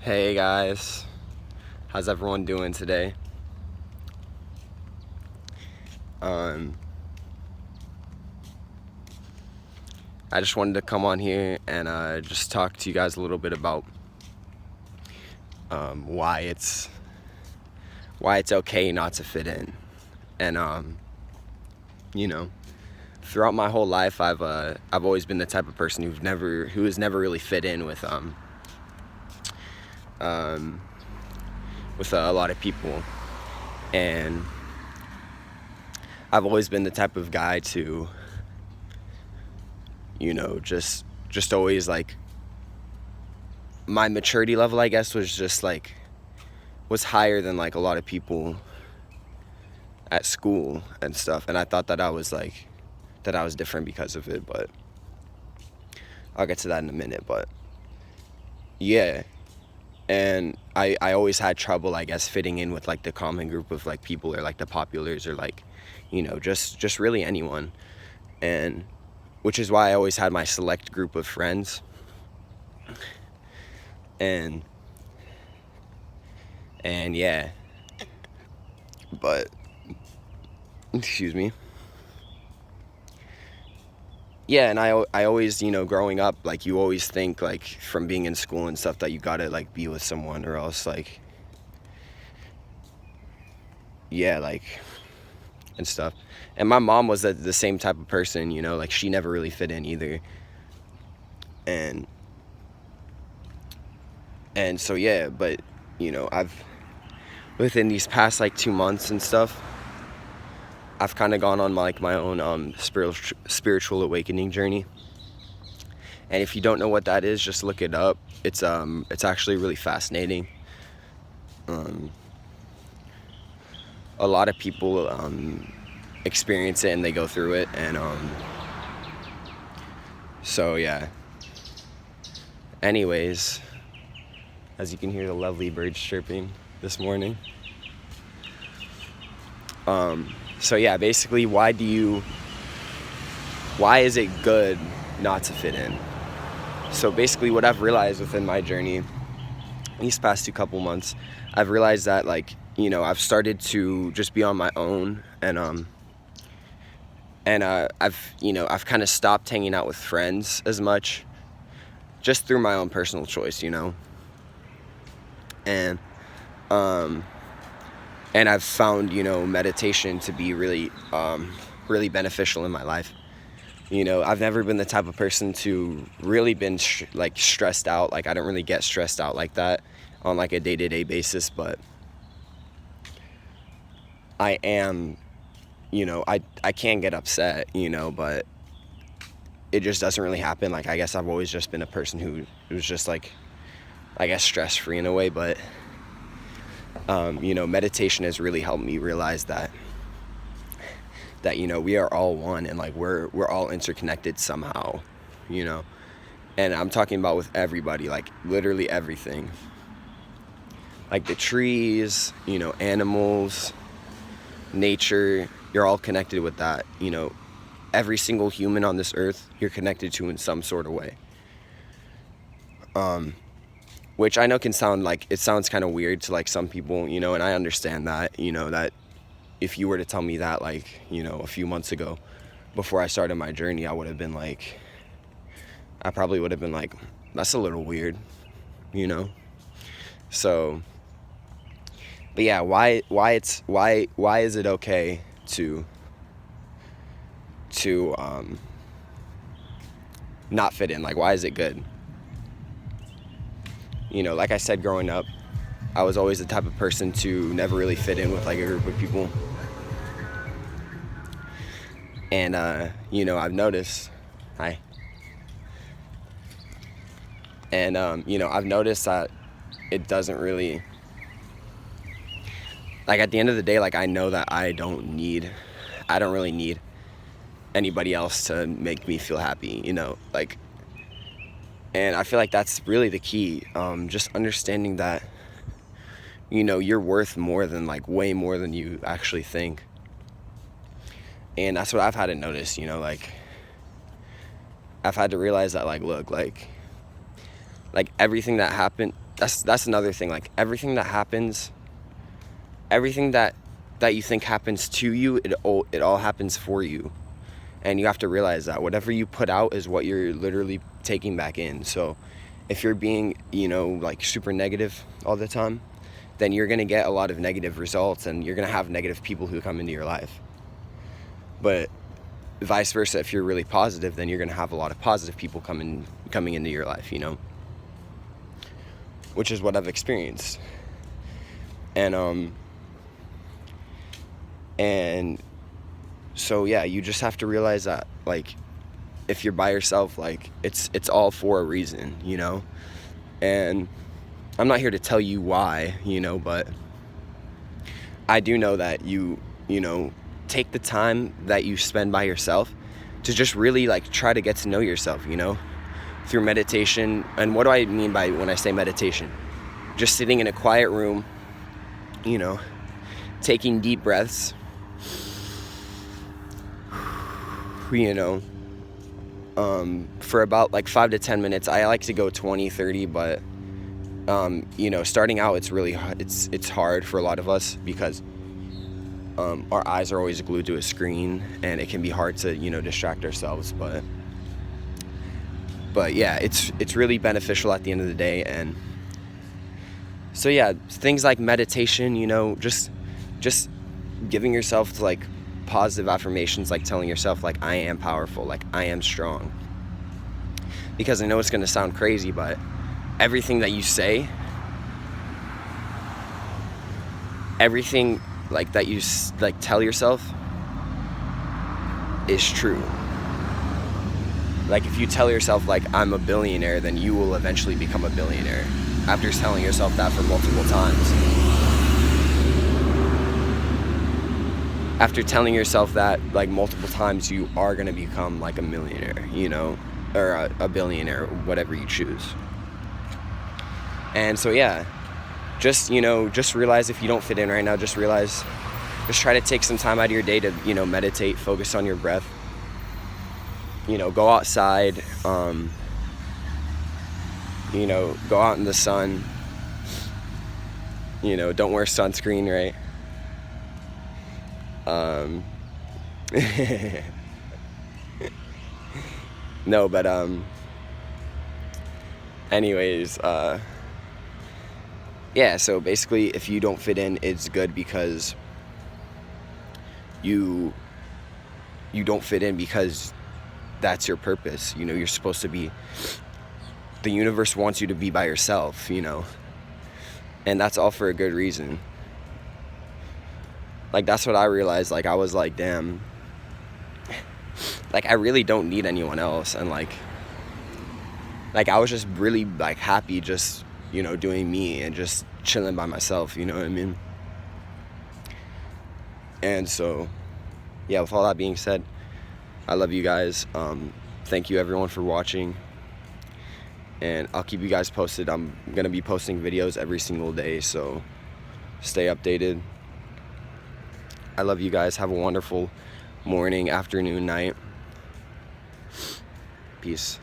Hey guys, how's everyone doing today? Um, I just wanted to come on here and just talk to you guys a little bit about why it's okay not to fit in, and you know, throughout my whole life, I've always been the type of person who has never really fit in um, with a lot of people, and I've always been the type of guy to just always like my maturity level, I guess, was higher than like a lot of people at school and stuff, and I thought that I was different because of it, but I'll get to that in a minute. But yeah, and I always had trouble, I guess, fitting in with like the common group of like people, or like the populars, or like just really anyone, and which is why I always had my select group of friends. And yeah, but excuse me. Yeah, and I always, growing up, like, you always think, like, from being in school and stuff, that you gotta, like, be with someone, or else, like, yeah, like, and stuff. And my mom was the same type of person, like, she never really fit in either. And so, yeah, but, within these past, like, 2 months and stuff, I've kind of gone on, like, my own spiritual awakening journey. And if you don't know what that is, just look it up. It's actually really fascinating. A lot of people experience it and they go through it, and so yeah. Anyways, as you can hear the lovely birds chirping this morning. So yeah, basically, why is it good not to fit in? So basically, what I've realized within my journey, these past couple months, I've realized that, like, I've started to just be on my own, and I've kind of stopped hanging out with friends as much, just through my own personal choice, and I've found, meditation to be really really beneficial in my life. I've never been the type of person to really been stressed out. Like, I don't really get stressed out like that on like a day-to-day basis, but I am, I can get upset, but it just doesn't really happen. Like, I guess I've always just been a person who was just, like, I guess, stress-free in a way. But meditation has really helped me realize that we are all one, and like we're all interconnected somehow, and I'm talking about with everybody, like literally everything, like the trees, animals, nature. You're all connected with that. Every single human on this earth, you're connected to in some sort of way, which I know sounds kind of weird to like some people, and I understand that, that if you were to tell me that, like, a few months ago, before I started my journey, I probably would have been like, that's a little weird, So, but yeah, why is it okay to not fit in? Like, why is it good? Like I said, growing up, I was always the type of person to never really fit in with like a group of people. And, I've noticed, hi. And, I've noticed that it doesn't really, like, at the end of the day, like, I know that I don't really need anybody else to make me feel happy, like, and I feel like that's really the key. Just understanding that, you're worth more than, like, way more than you actually think. And that's what I've had to notice, like, I've had to realize that, like, look, like everything that happened, that's another thing. Like, everything that happens, everything that you think happens to you, it all happens for you. And you have to realize that whatever you put out is what you're literally taking back in. So if you're being, like, super negative all the time, then you're going to get a lot of negative results, and you're going to have negative people who come into your life. But vice versa, if you're really positive, then you're going to have a lot of positive people coming into your life, which is what I've experienced. And so yeah, you just have to realize that, like, if you're by yourself, like, it's all for a reason, and I'm not here to tell you why, but I do know that you take the time that you spend by yourself to just really, like, try to get to know yourself, through meditation. And what do I mean by when I say meditation? Just sitting in a quiet room, taking deep breaths, for about like 5 to 10 minutes. I like to go 20, 30, but starting out, it's really it's hard for a lot of us because our eyes are always glued to a screen, and it can be hard to distract ourselves, but yeah, it's really beneficial at the end of the day. And so yeah, things like meditation, just giving yourself to, like, positive affirmations, like telling yourself, like, I am powerful, like, I am strong. Because I know it's going to sound crazy, but everything that you say, everything, like, that you, like, tell yourself is true. Like, if you tell yourself, like, I'm a billionaire, then you will eventually become a billionaire after telling yourself that for multiple times. After telling yourself that, like, multiple times, you are going to become, like, a millionaire, or a billionaire, whatever you choose. And so, yeah, just realize if you don't fit in right now, just try to take some time out of your day to, meditate, focus on your breath, go outside, go out in the sun, don't wear sunscreen, right? No, but anyways, yeah, so basically, if you don't fit in, it's good because you don't fit in because that's your purpose. You're supposed to be, the universe wants you to be by yourself, and that's all for a good reason. Like, that's what I realized. Like, I was like, damn, like, I really don't need anyone else. And like I was just really, like, happy just, doing me and just chilling by myself, you know what I mean? And so, yeah, with all that being said, I love you guys. Thank you everyone for watching, and I'll keep you guys posted. I'm gonna be posting videos every single day, so stay updated. I love you guys. Have a wonderful morning, afternoon, night. Peace.